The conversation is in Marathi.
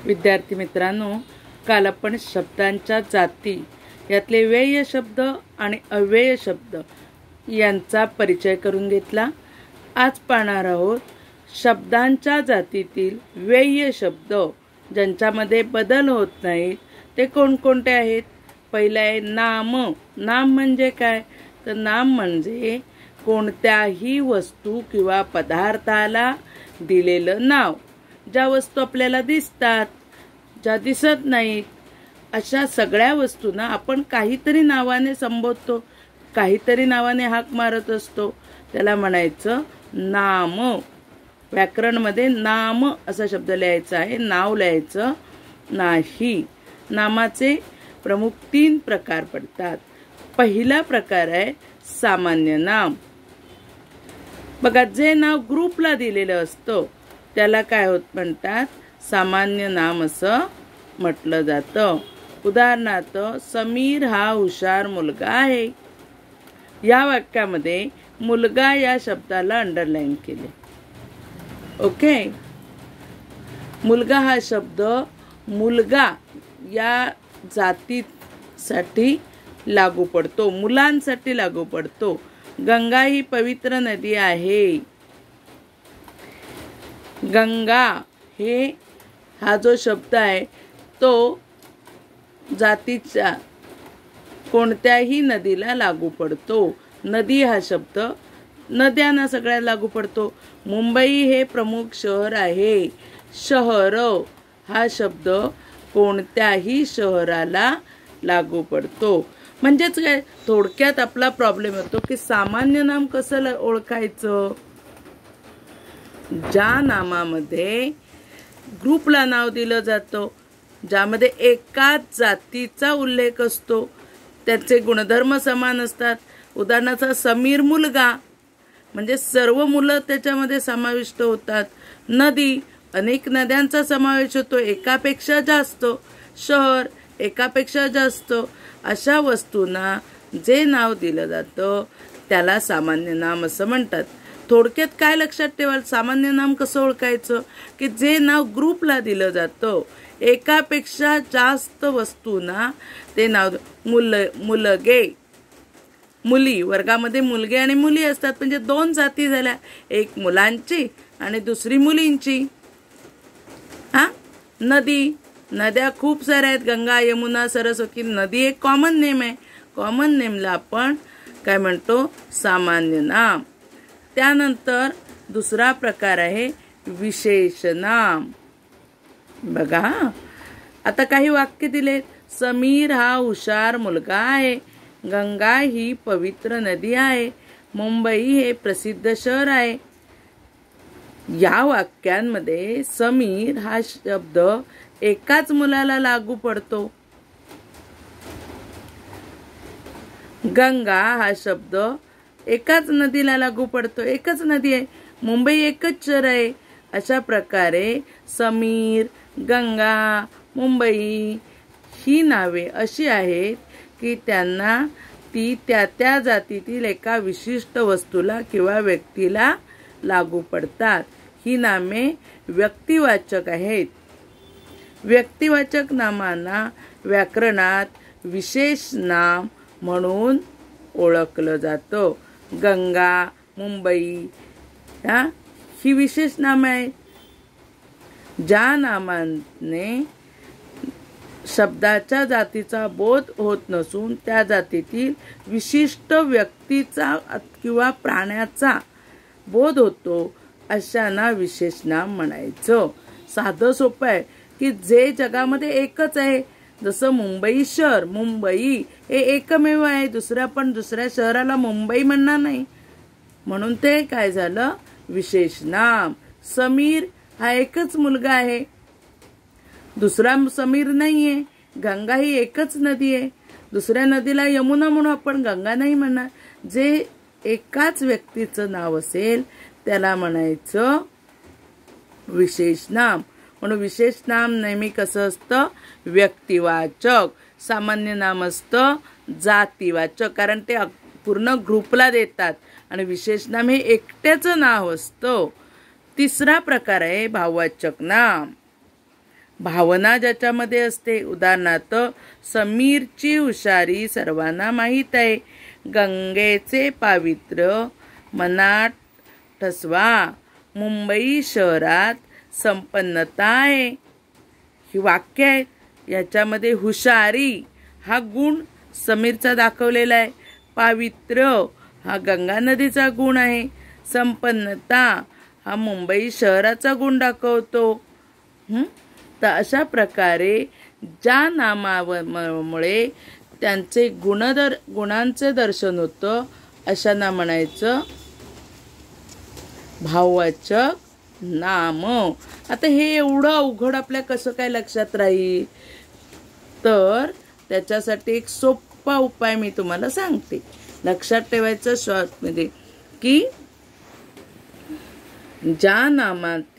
विद्यार्थी मित्रांनो, काल आपण शब्दांच्या जाती यातले व्यय शब्द आणि अव्यय शब्द यांचा परिचय करून घेतला। आज पाहणार आहोत शब्दांच्या जातीतील व्यय शब्द ज्यांच्यामध्ये बदल होत नाहीत ते कोणकोणते आहेत। पहिला आहे नाम। नाम म्हणजे काय? तर नाम म्हणजे कोणत्याही वस्तू किंवा पदार्थाला दिलेलं नाव। ज्या वस्तू आपल्याला दिसतात, ज्या दिसत नाहीत, अशा सगळ्या वस्तूंना आपण काहीतरी नावाने संबोधतो, काहीतरी नावाने हाक मारत असतो, त्याला म्हणायचं नाम। व्याकरणमध्ये नाम असा शब्द लिहायचा आहे, नाव लिहायचं नाही। नामाचे प्रमुख 3 प्रकार पडतात। पहिला प्रकार आहे सामान्य नाम। बघा, जे नाव ग्रुपला दिलेलं असतं त्याला काय होत म्हणतात? सामान्य नाम असं म्हटलं जातं। उदाहरणार्थ, समीर हा हुशार मुलगा आहे। या वाक्यामध्ये मुलगा या शब्दाला अंडरलाईन केले। ओके, मुलगा हा शब्द मुलगा या जातीसाठी लागू पडतो, मुलांसाठी लागू पडतो। गंगा ही पवित्र नदी आहे। गंगा हा जो शब्द आहे तो जातीच्या कोणत्याही नदीला लागू पडतो। नदी हा शब्द नद्यांना सगळ्या लागू पडतो। मुंबई हे प्रमुख शहर आहे। शहर हा शब्द कोणत्याही शहराला लागू पडतो। म्हणजेच काय, थोडक्यात आपला प्रॉब्लेम होतो की सामान्य नाम कसं ओळखायचं? ज्या नामामध्ये ग्रुपला नाव दिलं जातं, ज्यामध्ये एकाच जातीचा उल्लेख असतो, त्याचे गुणधर्म समान असतात। उदाहरणार्थ, समीर मुलगा म्हणजे सर्व मुलं त्याच्यामध्ये समाविष्ट होतात। नदी, अनेक नद्यांचा समावेश होतो, एकापेक्षा जास्त। शहर, एकापेक्षा जास्त। अशा वस्तूंना जे नाव दिलं जातं त्याला सामान्य नाम असं म्हणतात। थोडक्यात काय लक्षात ठेवाल? सामान्य नाम कसं ओळखायचं? की जे नाव ग्रुपला दिलं जातं, एकापेक्षा जास्त वस्तूंना ते नाव। मुलगे, मुली, वर्गामध्ये मुलगे आणि मुली असतात, म्हणजे 2 जाती झाल्या, एक मुलांची आणि दुसरी मुलींची। नदी, नद्या खूप साऱ्या आहेत, गंगा, यमुना, सरस्वती। नदी एक कॉमन नेम आहे। कॉमन नेमला आपण काय म्हणतो? सामान्य नाम। त्यानंतर दुसरा प्रकार आहे विशेष नाम। बघा, आता काही वाक्य दिलेत। समीर हा हुशार मुलगा आहे। गंगा ही पवित्र नदी आहे। मुंबई हे प्रसिद्ध शहर आहे। या वाक्यांमध्ये समीर हा शब्द एकाच मुलाला लागू पडतो। गंगा हा शब्द एकाच नदीला लागू पडतो, एकच नदी आहे। मुंबई एकच शहर आहे। अशा प्रकारे समीर, गंगा, मुंबई ही नावे अशी आहेत की त्यांना ती त्या जातीतील एका विशिष्ट वस्तूला किंवा व्यक्तीला लागू पडतात। ही नामे व्यक्तिवाचक आहेत। व्यक्तिवाचक नामांना व्याकरणात विशेष नाम म्हणून ओळखलं जातं। गंगा, मुंबई ही विशेष नामे आहेत। ज्या नामाने शब्दाच्या जातीचा बोध होत नसून त्या जातीतील विशिष्ट व्यक्तीचा किंवा प्राण्याचा बोध होतो, अशांना विशेष नाम म्हणायचं। साधं सोपं आहे की जे जगामध्ये एकच आहे, जसं मुंबई शहर, मुंबई हे एकमेव आहे, दुसऱ्या शहराला मुंबई म्हणणार नाही, म्हणून ते काय झालं? विशेष नाम। समीर हा एकच मुलगा आहे, दुसरा समीर नाहीये। गंगा ही एकच नदी आहे, दुसऱ्या नदीला यमुना म्हणून आपण गंगा नाही म्हणणार। जे एकाच व्यक्तीचं नाव असेल त्याला म्हणायचं विशेष नाम। म्हणून विशेष नाम नेहमी कसं असतं? व्यक्तिवाचक। सामान्य नाम असतं जातीवाचक, कारण ते पूर्ण ग्रुपला देतात, आणि विशेष नाम हे एकट्याचं नाव असतं। तिसरा प्रकार आहे भाववाचक नाम। भावना ज्याच्यामध्ये असते, उदाहरणार्थ समीरची हुशारी सर्वांना माहीत आहे, गंगेचे पावित्र्य मनात ठसवा, मुंबई शहरात संपन्नता आहे. ही वाक्य आहेत. याच्यामध्ये हुशारी हा गुण समीरचा दाखवलेला आहे, पावित्र्य हा गंगा नदीचा गुण आहे, संपन्नता हा मुंबई शहराचा गुण दाखवतो. तर अशा प्रकारे ज्या नामामुळे त्यांचे गुणांचे दर्शन होतं अशांना म्हणायचं भाववाचक नाम. आता हे एवढं अवघड आपल्या कसं काय लक्षात राहील, तर त्याच्यासाठी एक सोपा उपाय मी तुम्हाला सांगते. लक्षात ठेवायचं शॉर्टमध्ये की ज्या नामात